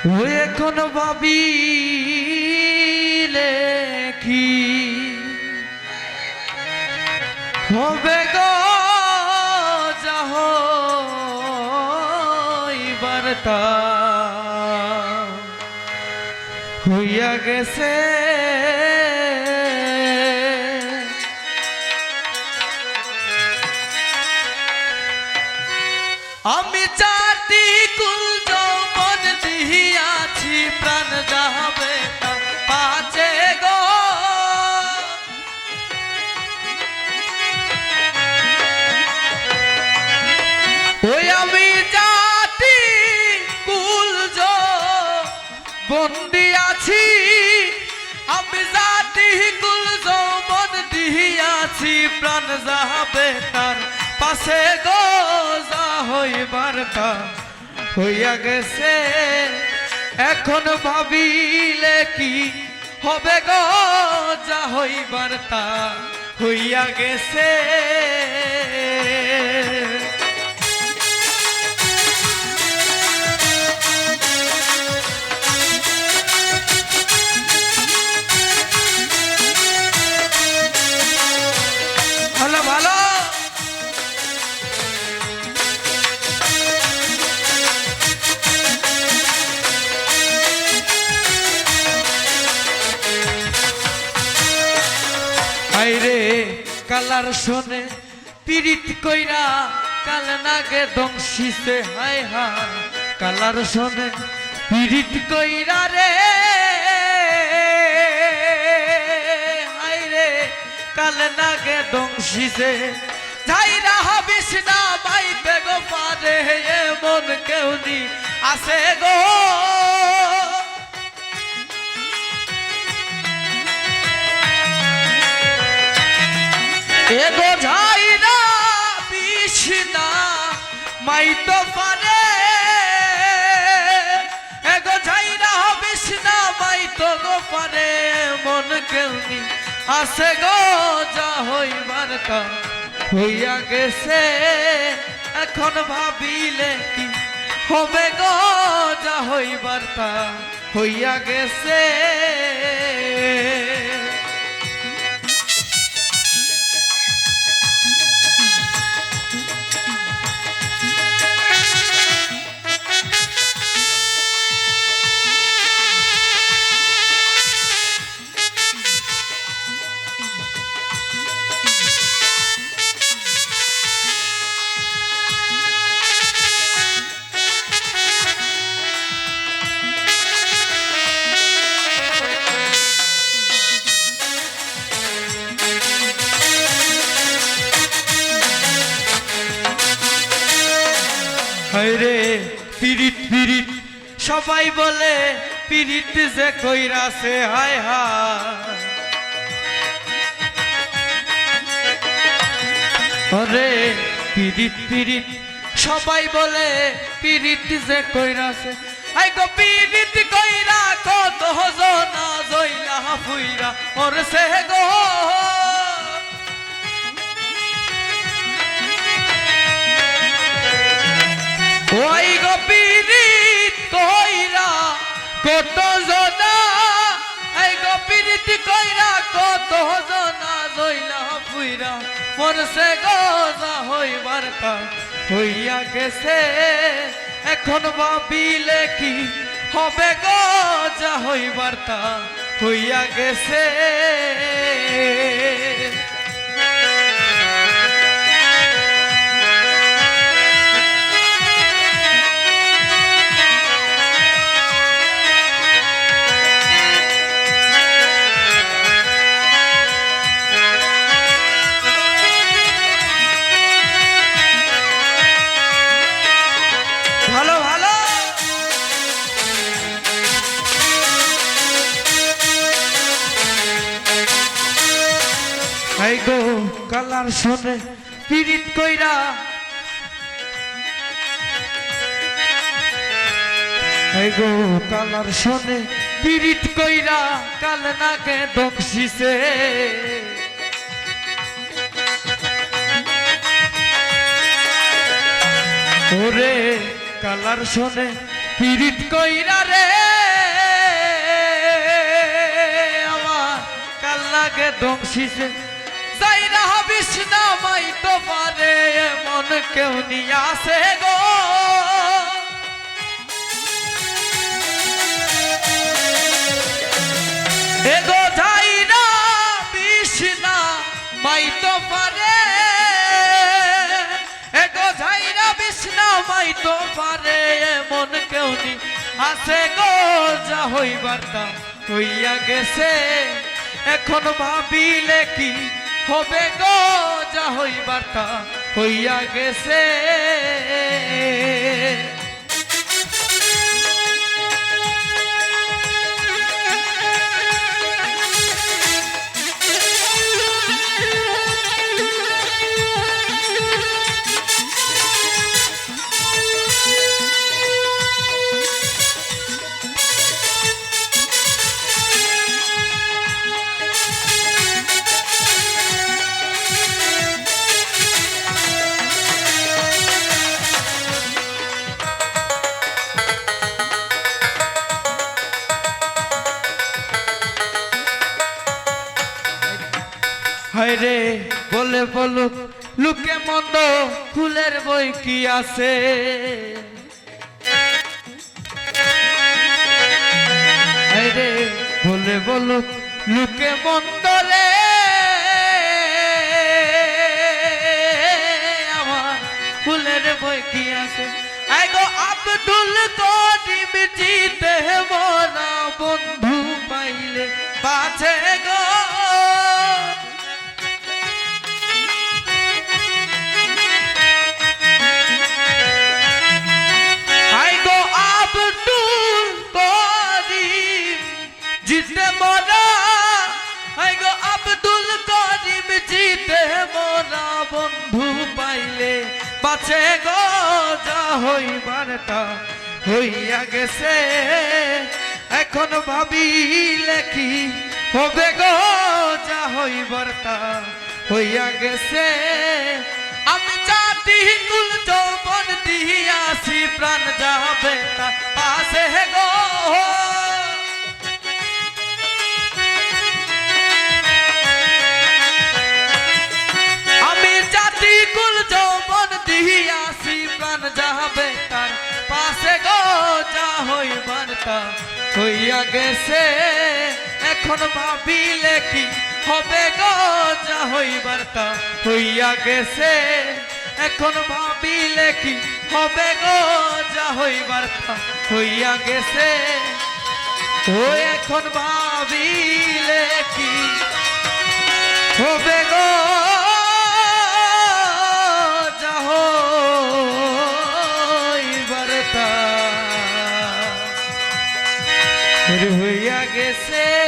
এখন ভাবিলে কি হবে গো যা হইবার তা হইয়া গেছে। আমি জাতি কুল যৌবন দিয়াছি প্রাণ যাবে পাচে গো। ওই আমি জাতি কুল যৌবন দিয়াছি, আমি জাতি কুল যৌবন দিয়াছি প্রাণ যাবে তার পাশে গো যা হইবার তা হইয়া গেছে। এখন ভাবিলে কি হবে গো যা হইবার তা হইয়া গেছে। ভালো ভালো আইরে কালার শোনে পীড়িত কইরা কাল নাগে দংশিছে হায় হায়। কালার শোনে পীড়িত কইরা রে হায়রে কাল নাগে দংশিছে। যাইরা হবিস না মাইতে গো পারে এমন কেউ নি আছে গো। এগো যাইরা বিষ্ণা মাইতো পারে, এগো যাইরা বিষ্ণা মাইতো গো পারে মন কেউনি আছে গো যা হইবার তা হইয়া গেছে। এখন ভাবিলে কি হবে গো যা হইবার তা হইয়া গেছে। হায়রে পীড়িত পীড়িত সবাই বলে পীড়িত যে কইরাছে হায় হায়। ওরে পীড়িত পীড়িত সবাই বলে পীড়িত যে কইরাছে। আই গো পীড়িত কইরা কত জনা জইলা ফুইরা ওরছে গো। ওই গো পীড়িত কইরা কত জনা, এই গো পীড়িত কইরা কত জনা জইলা ফুইরা মরছে গো যা হইবার তা হইয়া গেছে। এখন ভাবিলে কি হবে গো যা হইবার তা হইয়া গেছে। ভালো ভালো হাই গো কালার শোনে পীড়িত কইরা, হাই গো কালার শোনে পীড়িত কইরা কাল নাগে দংশিছে। ওরে কালার শোনে পীড়িত কইরা রে আমার কাল লাগে ধ্বংসিছে যাইরা হবিস না মাই তো পারে এমন কেউ নিয়ে আসে গো এগো যাইরা বিষ না মাই তো পারে এগো যাইরা বিষ না মাই তো পারে এমন কেউ নি আছে গো যা হইবার তা হইয়া গেছে এখন ভাবিলে কি হবে গো যা হইবার তা হইয়া গেছে হায়রে বলে বলুক লুকে মন্দ ফুলের বই কি আছে হায়রে বলে বলুক লুকে মন্দ রে আমার ফুলের বই কি আছে আই গো আব্দুল করিম জিতে মোরা বন্ধু পাইলে পাছে গো জিতে মোরা হাই গো আব্দুল করিম জিতে মোরা বন্ধু পাইলে বাঁচে গো যা হইবার তা হইয়া গেছে এখন ভাবিলে কি হবে গো যা হইবার তা হইয়া গেছে আমি জাতি কুল যৌবন দিয়াছি প্রাণ যাবে তা পাশে গো কুল যৌবন দিয়াছি প্রাণ যাবে তার পাশে গো যা হইবার তা হইয়া গেছে এখন ভাবিলে কি হবে গো যা হইবার তা হইয়া গেছে এখন ভাবিলে কি হবে গো যা হইবার তা হইয়া গেছে ও এখন ভাবিলে কি হবে গো হইয়া গেছে